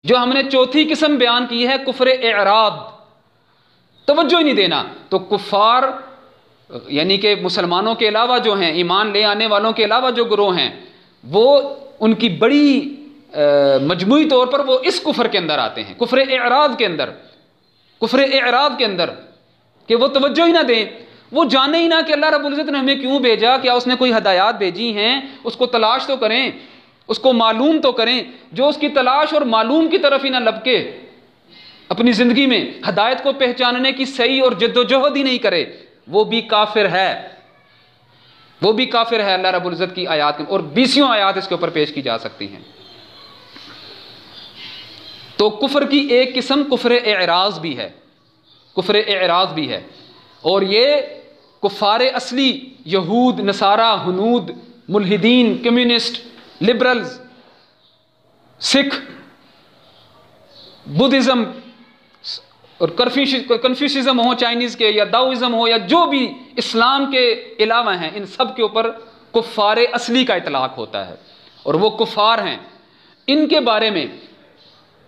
جو ہم نے چوتھی قسم بیان کی ہے کفر اعراض، توجہ ہی نہیں دینا، تو کفار یعنی کہ مسلمانوں کے علاوہ جو ہیں، ایمان لے آنے والوں کے علاوہ جو گروہ ہیں، وہ ان کی بڑی مجموعی طور پر وہ اس کفر کے اندر آتے ہیں، کفر اعراض کے اندر، کفر اعراض کے اندر، کہ وہ توجہ ہی نہ دیں، وہ جانے ہی نہ کہ اللہ رب العزت نے ہمیں کیوں بھیجا، کیا اس نے کوئی ہدایات بھیجی ہیں، اس کو تلاش تو کریں، اس کو معلوم تو کریں۔ جو اس کی تلاش اور معلوم کی طرف ہی نہ لپکے اپنی زندگی میں، ہدایت کو پہچاننے کی صحیح اور جد و جہد ہی نہیں کرے، وہ بھی کافر ہے، وہ بھی کافر ہے۔ اللہ رب العزت کی آیات اور 20 آیات اس کے اوپر پیش کی جا سکتی ہیں۔ تو کفر کی ایک قسم کفر اعراض بھی ہے، کفر اعراض بھی ہے، اور یہ کفار اصلی یہود، نصارہ، ہنود، ملحدین، کمیونسٹ، لبرلز، سکھ، بدھزم اور کنفیوشزم ہو چائنیز کے، یا داؤزم ہو، یا جو بھی اسلام کے علاوہ ہیں، ان سب کے اوپر کفار اصلی کا اطلاق ہوتا ہے، اور وہ کفار ہیں۔ ان کے بارے میں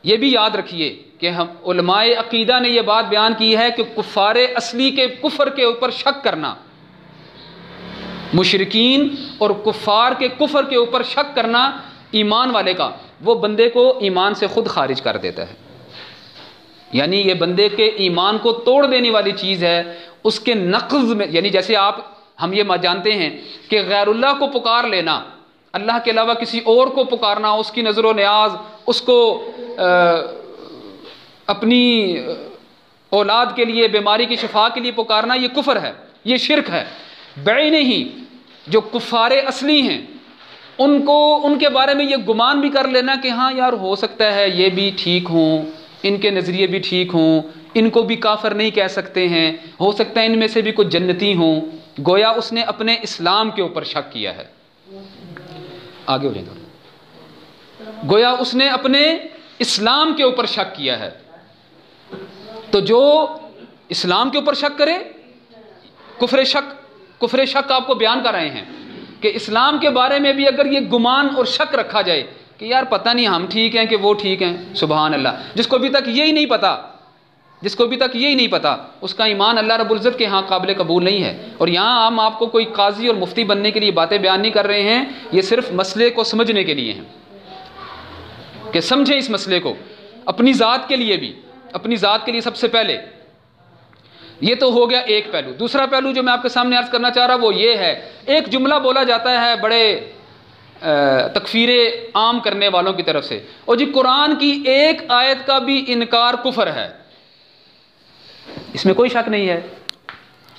یہ بھی یاد رکھیے کہ ہم علماء عقیدہ نے یہ بات بیان کی ہے کہ کفار اصلی کے کفر کے اوپر شک کرنا، مشرکین اور کفار کے کفر کے اوپر شک کرنا ایمان والے کا، وہ بندے کو ایمان سے خود خارج کر دیتا ہے، یعنی یہ بندے کے ایمان کو توڑ دینے والی چیز ہے۔ اس کے نقض میں، یعنی جیسے ہم یہ جانتے ہیں کہ غیر اللہ کو پکار لینا، اللہ کے علاوہ کسی اور کو پکارنا، اس کی نظر و نیاز، اس کو اپنی اولاد کے لیے، بیماری کی شفا کے لیے پکارنا، یہ کفر ہے، یہ شرک ہے۔ بعینہ ہی جو کفار اصلی ہیں، ان کے بارے میں یہ گمان بھی کر لینا کہ ہاں یار ہو سکتا ہے یہ بھی ٹھیک ہوں، ان کے نظریے بھی ٹھیک ہوں، ان کو بھی کافر نہیں کہہ سکتے ہیں، ہو سکتا ہے ان میں سے بھی کچھ جنتی ہوں، گویا اس نے اپنے اسلام کے اوپر شک کیا ہے۔ آگے ہو جائیں گے، گویا اس نے اپنے اسلام کے اوپر شک کیا ہے۔ تو جو اسلام کے اوپر شک کرے، کفر شک آپ کو بیان کر رہے ہیں کہ اسلام کے بارے میں بھی اگر یہ گمان اور شک رکھا جائے کہ یار پتہ نہیں ہم ٹھیک ہیں کہ وہ ٹھیک ہیں، سبحان اللہ، جس کو ابھی تک یہی نہیں پتا، اس کا ایمان اللہ رب العزت کے ہاں قابل قبول نہیں ہے۔ اور یہاں ہم آپ کو کوئی قاضی اور مفتی بننے کے لیے باتیں بیان نہیں کر رہے ہیں، یہ صرف مسئلے کو سمجھنے کے لیے ہیں کہ سمجھیں اس مسئلے کو اپنی ذات کے لیے بھی، اپنی ذات کے لیے سب سے پہلے۔ یہ تو ہو گیا ایک پہلو۔ دوسرا پہلو جو میں آپ کے سامنے عرض کرنا چاہ رہا وہ یہ ہے، ایک جملہ بولا جاتا ہے بڑے تکفیر عام کرنے والوں کی طرف سے، اور جی قرآن کی ایک آیت کا بھی انکار کفر ہے۔ اس میں کوئی شک نہیں ہے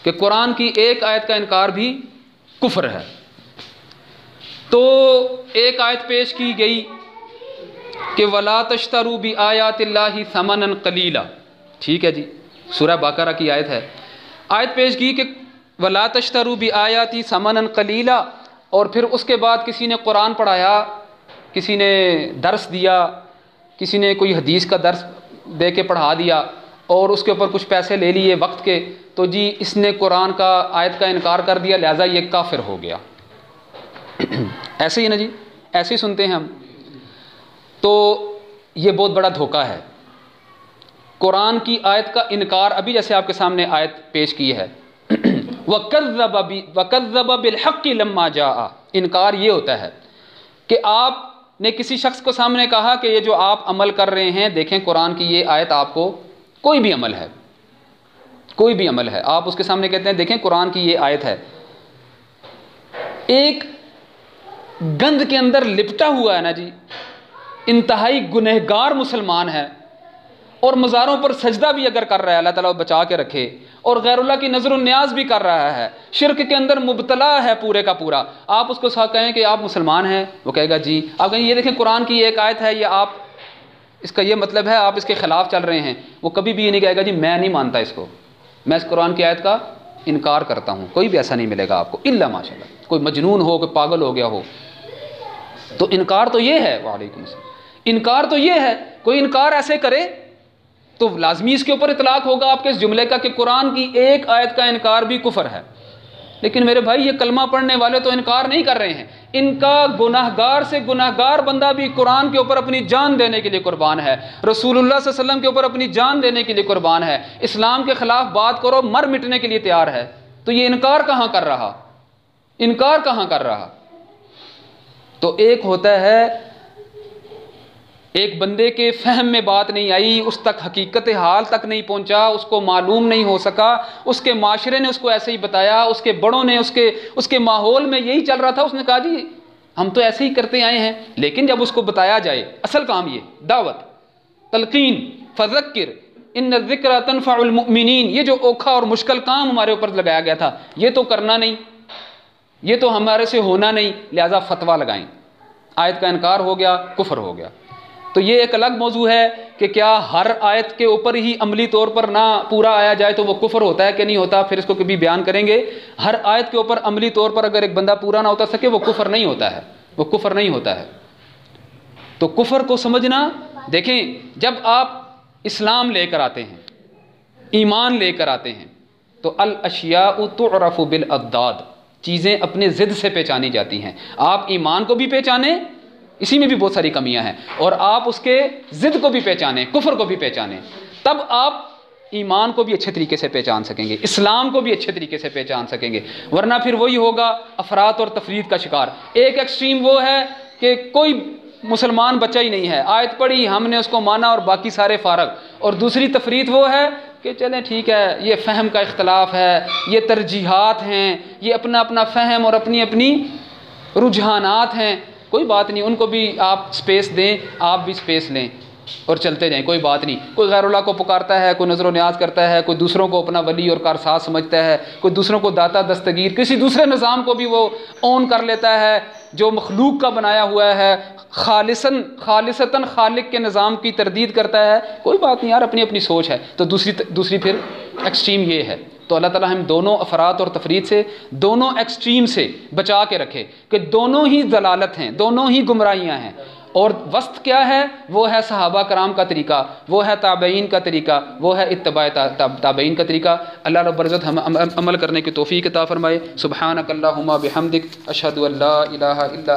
کہ قرآن کی ایک آیت کا انکار بھی کفر ہے۔ تو ایک آیت پیش کی گئی کہ وَلَا تَشْتَرُوا بِآيَاتِ اللَّهِ ثَمَنًا قَلِيلًا، ٹھیک ہے جی، سورہ بقرہ کی آیت ہے۔ آیت پیش کی کہ وَلَا تَشْتَرُوا بِآيَاتِ ثَمَنًا قَلِيلًا، اور پھر اس کے بعد کسی نے قرآن پڑھایا، کسی نے درس دیا، کسی نے کوئی حدیث کا درس دے کے پڑھا دیا اور اس کے اوپر کچھ پیسے لے لیے وقت کے، تو جی اس نے قرآن کا آیت کا انکار کر دیا، لہٰذا یہ کافر ہو گیا۔ ایسے ہی نا جی، ایسے ہی سنتے ہیں ہم۔ تو یہ بہت بڑا دھوکہ ہے۔ قرآن کی آیت کا انکار، ابھی جیسے آپ کے سامنے آیت پیش کی ہے، وَكَذَّبَ بِالْحَقِّ لَمَّا جَاءَ، انکار یہ ہوتا ہے کہ آپ نے کسی شخص کو سامنے کہا کہ یہ جو آپ عمل کر رہے ہیں، دیکھیں قرآن کی یہ آیت آپ کو، کوئی بھی عمل ہے، آپ اس کے سامنے کہتے ہیں دیکھیں قرآن کی یہ آیت ہے، ایک گند کے اندر لپٹا ہوا ہے نا جی، انتہائی گنہگار مسلمان ہے، اور مزاروں پر سجدہ بھی اگر کر رہا ہے، اللہ تعالیٰ بچا کے رکھے، اور غیر اللہ کی نظر و نیاز بھی کر رہا ہے، شرک کے اندر مبتلا ہے پورے کا پورا، آپ اس کو کہیں کہ آپ مسلمان ہیں، وہ کہے گا جی، آپ کہیں یہ دیکھیں قرآن کی ایک آیت ہے، یہ آپ اس کا یہ مطلب ہے آپ اس کے خلاف چل رہے ہیں، وہ کبھی بھی یہ نہیں کہے گا جی میں نہیں مانتا اس کو، میں اس قرآن کی آیت کا انکار کرتا ہوں۔ کوئی بھی ایسا نہیں ملے گا آپ کو، الا ماشاء اللہ، کوئی مجنون ہو، کوئی پاگل ہو گیا ہو۔ تو انکار تو یہ ہے، وعلیکم السلام، انکار تو یہ ہے، کوئی انکار ایسے کرے تو لازمی اس کے اوپر اطلاق ہوگا آپ کے اس جملے کا کہ قرآن کی ایک آیت کا انکار بھی کفر ہے۔ لیکن میرے بھائی یہ کلمہ پڑھنے والے تو انکار نہیں کر رہے ہیں، ان کا گناہگار سے گناہگار بندہ بھی قرآن کے اوپر اپنی جان دینے کے لیے قربان ہے، رسول اللہ صلی اللہ علیہ وسلم کے اوپر اپنی جان دینے کے لیے قربان ہے، اسلام کے خلاف بات کرو مر مٹنے کے لیے تیار ہے، تو یہ انکار کہاں کر رہا؟ انکار کہاں کر رہا؟ تو ایک ہوتا ہے ایک بندے کے فہم میں بات نہیں آئی، اس تک حقیقت حال تک نہیں پہنچا، اس کو معلوم نہیں ہو سکا، اس کے معاشرے نے اس کو ایسے ہی بتایا، اس کے بڑوں نے اس کے ماحول میں یہی چل رہا تھا، اس نے کہا جی ہم تو ایسے ہی کرتے آئے ہیں، لیکن جب اس کو بتایا جائے اصل کام یہ دعوت، تلقین، فذکر ان الذکر تنفع المؤمنین، یہ جو اوکھا اور مشکل کام ہمارے اوپر لگایا گیا تھا یہ تو کرنا نہیں، یہ تو ہمارے سے ہونا نہیں، لہذا فتویٰ لگائیں، آیت کا انکار ہو گیا، کفر ہو گیا۔ تو یہ ایک الگ موضوع ہے کہ کیا ہر آیت کے اوپر ہی عملی طور پر نہ پورا آیا جائے تو وہ کفر ہوتا ہے کہ نہیں ہوتا، پھر اس کو کبھی بیان کریں گے۔ ہر آیت کے اوپر عملی طور پر اگر ایک بندہ پورا نہ ہوتا سکے وہ کفر نہیں ہوتا ہے، وہ کفر نہیں ہوتا ہے۔ تو کفر کو سمجھنا، دیکھیں جب آپ اسلام لے کر آتے ہیں، ایمان لے کر آتے ہیں، تو الاشیاء تعرف بالاضداد، چیزیں اپنے ضد سے پہچانی جاتی ہیں۔ آپ ایمان کو بھی پہچانیں، اسی میں بھی بہت ساری کمیاں ہیں، اور آپ اس کے ضد کو بھی پہچانیں، کفر کو بھی پہچانیں، تب آپ ایمان کو بھی اچھے طریقے سے پہچان سکیں گے، اسلام کو بھی اچھے طریقے سے پہچان سکیں گے، ورنہ پھر وہی ہوگا افراط اور تفرید کا شکار۔ ایک ایکسٹریم وہ ہے کہ کوئی مسلمان بچہ ہی نہیں ہے، آیت پڑھی ہم نے اس کو مانا اور باقی سارے فارغ، اور دوسری تفرید وہ ہے کہ چلیں ٹھیک ہے یہ فہم کا اختلاف ہے، یہ ترجیحات ہیں، یہ اپنا اپنا فہم اور اپنی اپنی رجحانات ہیں، کوئی بات نہیں، ان کو بھی آپ سپیس دیں، آپ بھی سپیس لیں اور چلتے جائیں، کوئی بات نہیں۔ کوئی غیر اللہ کو پکارتا ہے، کوئی نظر و نیاز کرتا ہے، کوئی دوسروں کو اپنا ولی اور کارساز سمجھتا ہے، کوئی دوسروں کو داتا دستگیر، کسی دوسرے نظام کو بھی وہ اون کر لیتا ہے جو مخلوق کا بنایا ہوا ہے، خالصتاً خالق کے نظام کی تردید کرتا ہے، کوئی بات نہیں یار، اپنی اپنی سوچ ہے۔ تو دوسری پھر ایکسٹریم یہ ہے۔ تو اللہ تعالیٰ ہم دونوں افراد اور تفرید سے، دونوں ایکسٹریم سے بچا کے رکھے کہ دونوں ہی ضلالت ہیں، دونوں ہی گمراہیاں ہیں، اور وسط کیا ہے؟ وہ ہے صحابہ کرام کا طریقہ، وہ ہے تابعین کا طریقہ، وہ ہے اتباع تابعین کا طریقہ۔ اللہ رب العزت ہم عمل کرنے کی توفیق عطا فرمائے۔ سبحانک اللہم بحمدک، اشہد ان لا الہ الا